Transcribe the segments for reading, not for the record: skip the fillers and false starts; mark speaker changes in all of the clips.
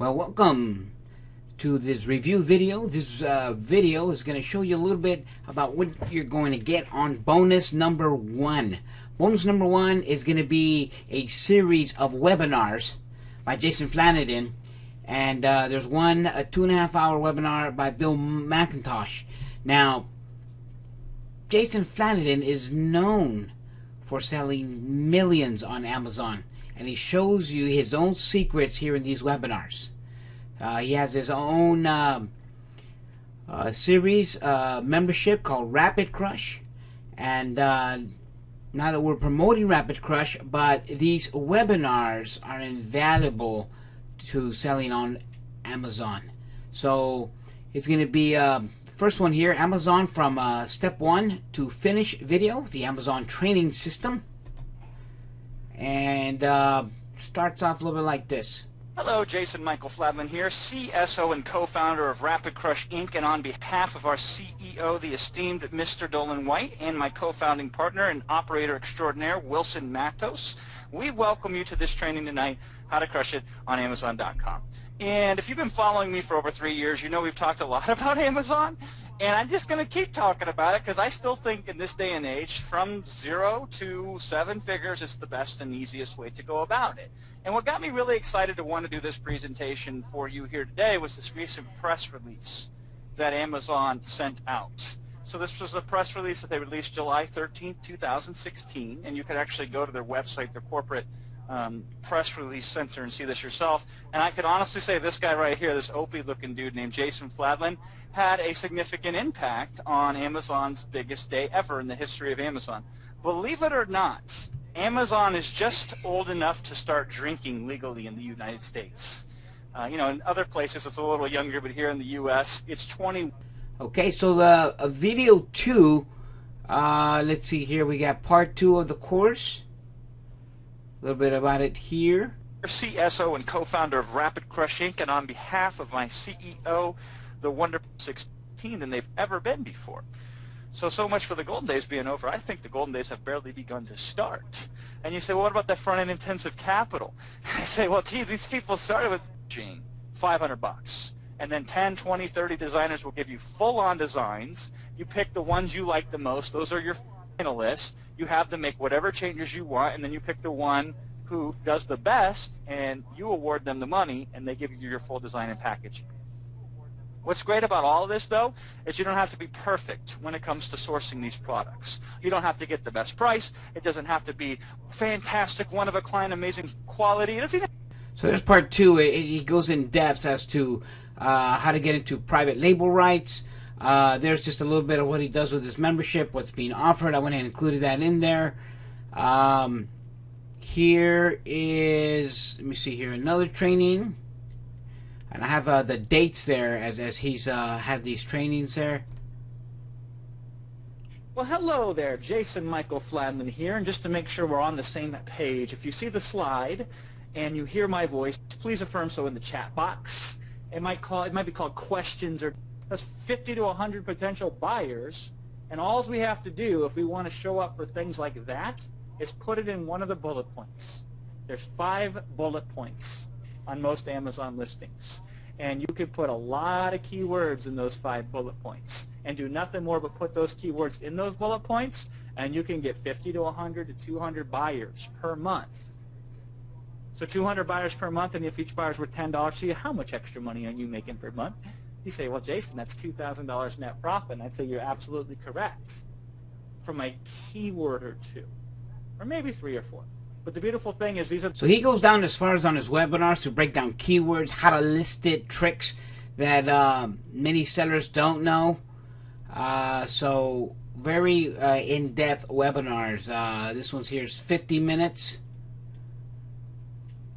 Speaker 1: Well, welcome to this review video. This video is going to show you a little bit about what you're going to get on bonus number one. Bonus number one is going to be a series of webinars by Jason Flanagan, and there's one, a 2.5 hour webinar by Bill McIntosh. Now, Jason Flanagan is known for selling millions on Amazon, and he shows you his own secrets here in these webinars. He has his own series membership called Rapid Crush, and now that we're promoting Rapid Crush, but these webinars are invaluable to selling on Amazon. So it's going to be first one here, Amazon from step 1 to finish video, the Amazon training system, and starts off a little bit like this.
Speaker 2: Hello, Jason Michael Fladman here, CSO and co-founder of Rapid Crush Inc. And on behalf of our CEO, the esteemed Mr. Dolan White, and my co-founding partner and operator extraordinaire, Wilson Matos, we welcome you to this training tonight, How to Crush It on Amazon.com. And if you've been following me for over 3 years, you know we've talked a lot about Amazon. And I'm just going to keep talking about it because I still think in this day and age, from 0 to 7 figures is the best and easiest way to go about it. And what got me really excited to want to do this presentation for you here today was this recent press release that Amazon sent out. So this was a press release that they released July 13th, 2016, and you could actually go to their website, their corporate press release center, and see this yourself. And I could honestly say this guy right here, this Opie-looking dude named Jason Fladman, had a significant impact on Amazon's biggest day ever in the history of Amazon. Believe it or not, Amazon is just old enough to start drinking legally in the United States. You know, in other places it's a little younger, but here in the U.S. it's 20.
Speaker 1: Okay, so the video 2, let's see here, we got part 2 of the course. A little bit about it here.
Speaker 2: CSO and co-founder of Rapid Crush Inc. and on behalf of my CEO, the wonderful 16 than they've ever been before. So much for the golden days being over. I think the golden days have barely begun to start. And you say, well, what about that front-end intensive capital? I say, well, gee, these people started with $500. And then 10, 20, 30 designers will give you full-on designs. You pick the ones you like the most. Those are your finalists. You have them make whatever changes you want, and then you pick the one who does the best, and you award them the money, and they give you your full design and packaging. What's great about all of this, though, is you don't have to be perfect when it comes to sourcing these products. You don't have to get the best price. It doesn't have to be fantastic, one-of-a-kind, amazing quality. It doesn't.
Speaker 1: So there's part 2. It goes in depth as to how to get into private label rights. There's just a little bit of what he does with his membership, what's being offered. I went and included that in there. Here is, let me see here, another training. And I have the dates there as he's had these trainings there.
Speaker 2: Well, hello there, Jason Michael Fladman here. And just to make sure we're on the same page, if you see the slide and you hear my voice, please affirm so in the chat box. It might be called questions, or that's 50 to 100 potential buyers, and all we have to do if we want to show up for things like that is put it in one of the bullet points. There's 5 bullet points on most Amazon listings, and you can put a lot of keywords in those 5 bullet points and do nothing more but put those keywords in those bullet points, and you can get 50 to 100 to 200 buyers per month. So 200 buyers per month, and if each buyer is worth $10 to you, how much extra money are you making per month? You say, well, Jason, that's $2,000 net profit. And I'd say you're absolutely correct from a keyword or 2, or maybe 3 or 4. But the beautiful thing is these are...
Speaker 1: So he goes down as far as on his webinars to break down keywords, how to list it, tricks that many sellers don't know. So very in-depth webinars. This one's here is 50 minutes.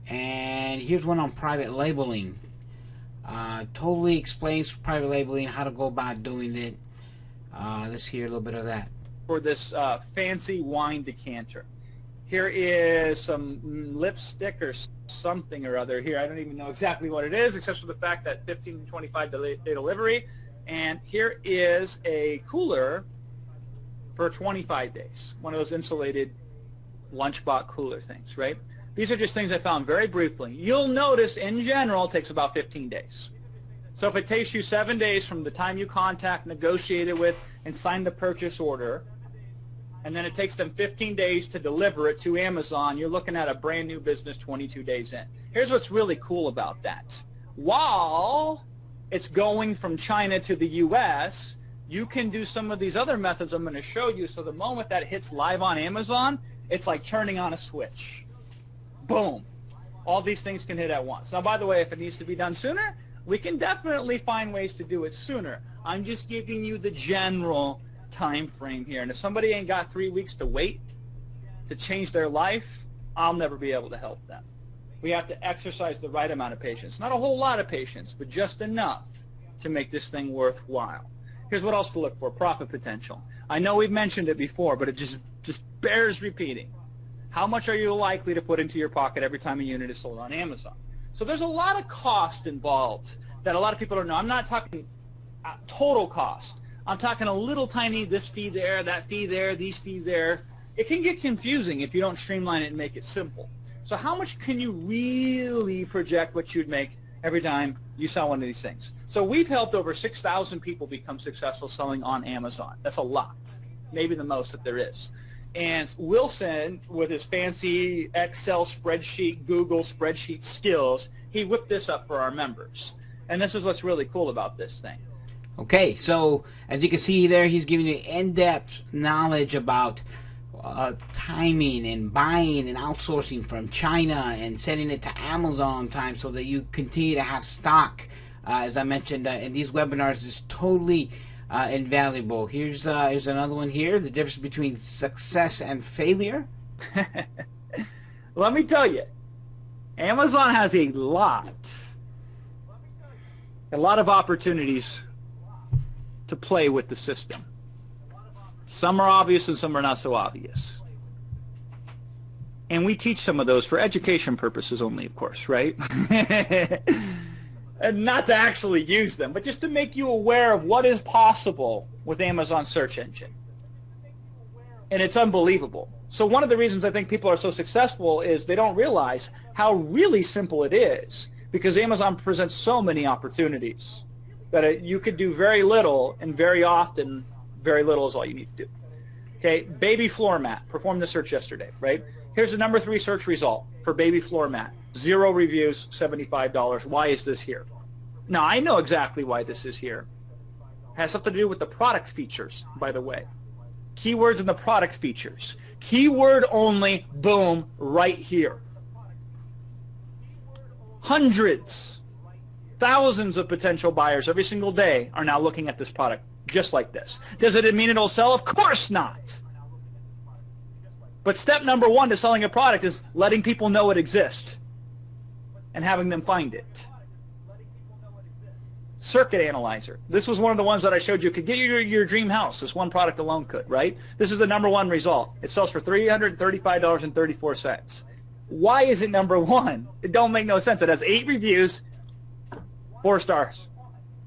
Speaker 1: And here's one on private labeling. Totally explains private labeling, how to go about doing it. Let's hear a little bit of that.
Speaker 2: For this fancy wine decanter. Here is some lipstick or something or other here. I don't even know exactly what it is, except for the fact that 15 to 25 day delivery. And here is a cooler for 25 days. One of those insulated lunchbox cooler things, right?
Speaker 3: These are just things I found very briefly. You'll notice, in general, it takes about 15 days. So if it takes you 7 days from the time you contact, negotiated with, and sign the purchase order, and then it takes them 15 days to deliver it to Amazon, you're looking at a brand new business 22 days in. Here's what's really cool about that. While it's going from China to the U.S., you can do some of these other methods I'm going to show you, so the moment that hits live on Amazon, it's like turning on a switch. Boom. All these things can hit at once. Now, by the way, if it needs to be done sooner, we can definitely find ways to do it sooner. I'm just giving you the general time frame here. And if somebody ain't got 3 weeks to wait to change their life, I'll never be able to help them. We have to exercise the right amount of patience. Not a whole lot of patience, but just enough to make this thing worthwhile. Here's what else to look for: profit potential. I know we've mentioned it before, but it just bears repeating. How much are you likely to put into your pocket every time a unit is sold on Amazon? So there's a lot of cost involved that a lot of people don't know. I'm not talking total cost. I'm talking a little tiny this fee there, that fee there, these fees there. It can get confusing if you don't streamline it and make it simple. So how much can you really project what you'd make every time you sell one of these things? So we've helped over 6,000 people become successful selling on Amazon. That's a lot, maybe the most that there is. And Wilson, with his fancy Excel spreadsheet, Google spreadsheet skills, he whipped this up for our members. And this is what's really cool about this thing.
Speaker 1: Okay, so as you can see there, he's giving you in-depth knowledge about timing and buying and outsourcing from China and sending it to Amazon time so that you continue to have stock. As I mentioned in these webinars, is totally invaluable. Here's another one here: the difference between success and failure.
Speaker 3: Let me tell you, Amazon has a lot of opportunities to play with the system. Some are obvious and some are not so obvious. And we teach some of those for education purposes only, of course, right? And not to actually use them, but just to make you aware of what is possible with Amazon search engine. And it's unbelievable. So one of the reasons I think people are so successful is they don't realize how really simple it is, because Amazon presents so many opportunities that you could do very little, and very often very little is all you need to do. Okay, baby floor mat. Performed the search yesterday, right? Here's the number 3 search result for baby floor mat. 0 reviews, $75. Why is this here? Now, I know exactly why this is here. It has something to do with the product features, by the way. Keywords in the product features. Keyword only, boom, right here. Hundreds, thousands of potential buyers every single day are now looking at this product just like this. Does it mean it'll sell? Of course not. But step number 1 to selling a product is letting people know it exists and having them find it. Circuit Analyzer. This was one of the ones that I showed you could get you your dream house. This one product alone could, right? This is the number 1 result. It sells for $335.34. Why is it number 1? It don't make no sense. It has 8 reviews, 4 stars.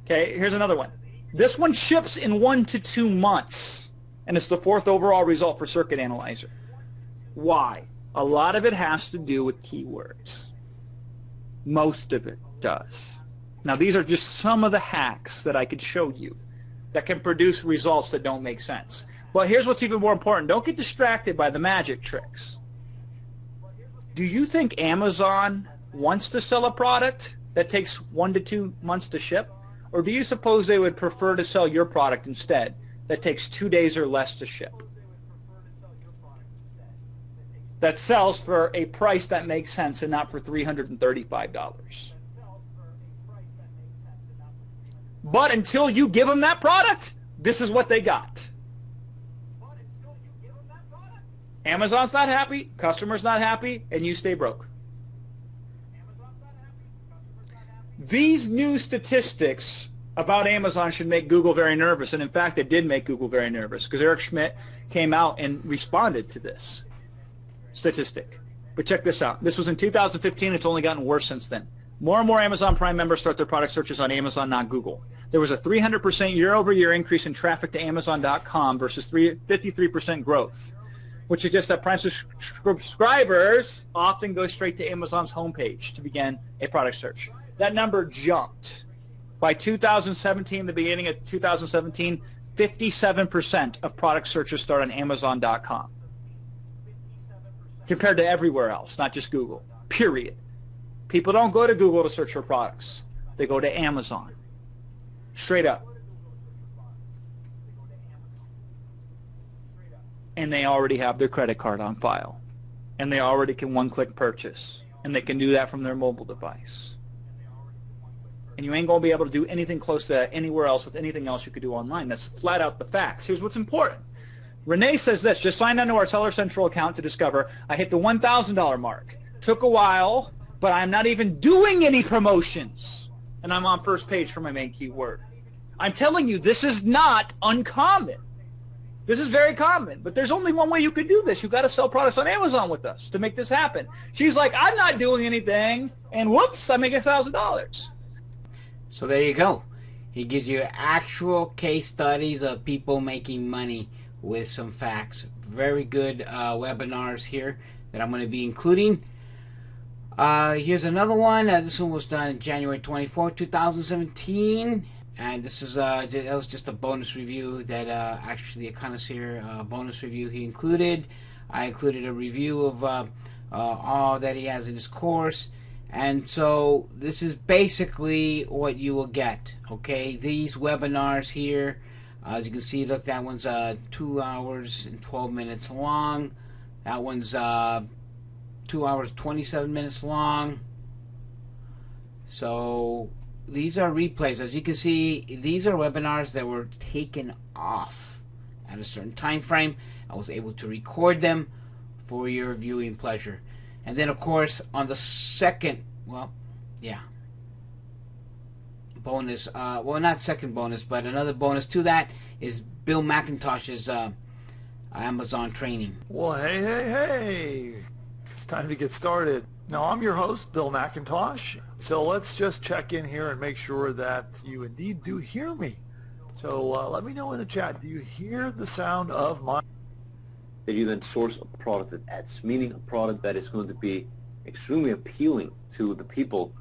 Speaker 3: Okay, here's another one. This one ships in 1 to 2 months, and it's the 4th overall result for Circuit Analyzer. Why? A lot of it has to do with keywords. Most of it does. Now, these are just some of the hacks that I could show you that can produce results that don't make sense. But here's what's even more important. Don't get distracted by the magic tricks. Do you think Amazon wants to sell a product that takes 1 to 2 months to ship? Or do you suppose they would prefer to sell your product instead that takes 2 days or less to ship? That sells for a price that makes sense and not for $335. But until you give them that product, this is what they got. Amazon's not happy, customer's not happy, and you stay broke. These new statistics about Amazon should make Google very nervous, and in fact it did make Google very nervous, because Eric Schmidt came out and responded to this statistic. But check this out. This was in 2015. It's only gotten worse since then. More and more Amazon Prime members start their product searches on Amazon, not Google. There was a 300% year-over-year increase in traffic to Amazon.com versus 53% growth. which is just that Prime subscribers often go straight to Amazon's homepage to begin a product search. That number jumped. By 2017, the beginning of 2017, 57% of product searches start on Amazon.com compared to everywhere else, not just Google, period. People don't go to Google to search for products. They go to Amazon. Straight up. And they already have their credit card on file. And they already can one-click purchase. And they can do that from their mobile device. And you ain't going to be able to do anything close to that anywhere else with anything else you could do online. That's flat out the facts. Here's what's important. Renee says this: just signed onto our Seller Central account to discover I hit the $1,000 mark. Took a while, but I'm not even doing any promotions. And I'm on first page for my main keyword. I'm telling you, this is not uncommon. This is very common, but there's only one way you could do this. You've got to sell products on Amazon with us to make this happen. She's like, I'm not doing anything, and whoops, I make $1,000.
Speaker 1: So there you go. He gives you actual case studies of people making money with some facts. Very good webinars here that I'm going to be including. Here's another one. This one was done January 24, 2017. And this is that was just a bonus review that actually a connoisseur bonus review he included. I included a review of all that he has in his course. And so this is basically what you will get. Okay, these webinars here, as you can see, look, that one's 2 hours and 12 minutes long. That one's 2 hours 27 minutes long. So these are replays. As you can see, these are webinars that were taken off at a certain time frame. I was able to record them for your viewing pleasure. And then, of course, on the second, bonus, well, not second bonus, but another bonus to that is Bill McIntosh's Amazon training.
Speaker 4: Well, hey. It's time to get started. Now, I'm your host, Bill McIntosh. So let's just check in here and make sure that you indeed do hear me. So let me know in the chat, do you hear the sound of my...
Speaker 5: That you then source a product that adds, meaning a product that is going to be extremely appealing to the people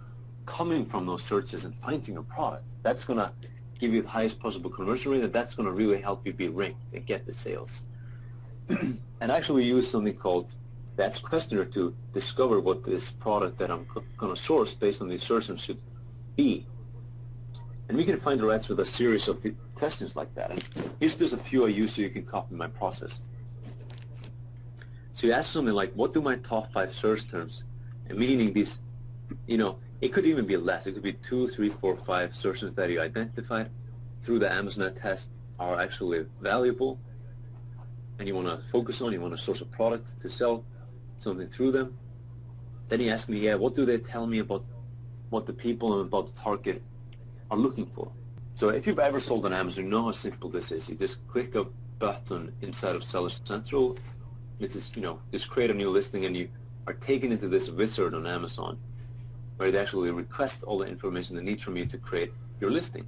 Speaker 5: coming from those searches and finding your product. That's going to give you the highest possible conversion rate, and that's going to really help you be ranked and get the sales. And actually we use something called the Ask Questioner to discover what this product that I'm going to source based on these search terms should be. And we can find our ads with a series of questions like that. And here's just a few I use so you can copy my process. So you ask something like, what do my top 5 search terms, and meaning these, it could even be less. It could be 2, 3, 4, 5 search terms that you identified through the Amazon ad test are actually valuable, and you want to focus on, you want to source a product to sell something through them. Then you ask me, what do they tell me about what the people and about the target are looking for? So if you've ever sold on Amazon, you know how simple this is. You just click a button inside of Seller Central. It's just, just create a new listing, and you are taken into this wizard on Amazon where they actually request all the information they need from you to create your listing.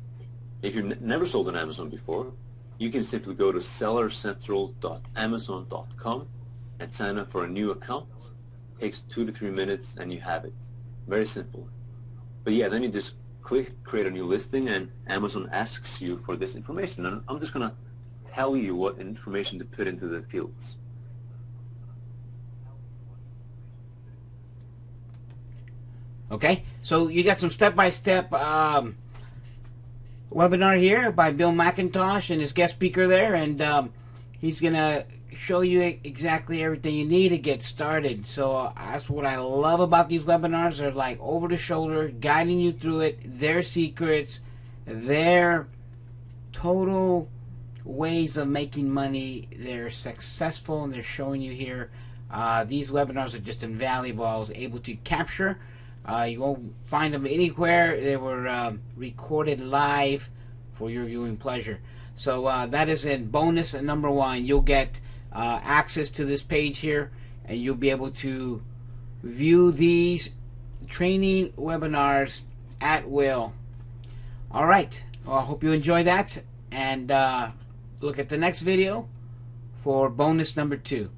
Speaker 5: If you've never sold on Amazon before, you can simply go to sellercentral.amazon.com and sign up for a new account. It takes 2 to 3 minutes and you have it. Very simple. But yeah, then you just click create a new listing, and Amazon asks you for this information. And I'm just going to tell you what information to put into the fields.
Speaker 1: Okay, so you got some step-by-step webinar here by Bill McIntosh and his guest speaker there, and he's going to show you exactly everything you need to get started. So that's what I love about these webinars. They're like over the shoulder, guiding you through it, their secrets, their total ways of making money. They're successful, and they're showing you here. These webinars are just invaluable. I was able to capture. You won't find them anywhere. They were recorded live for your viewing pleasure. So that is in bonus number 1. You'll get access to this page here, and you'll be able to view these training webinars at will. All right. Well, I hope you enjoy that, and look at the next video for bonus number 2.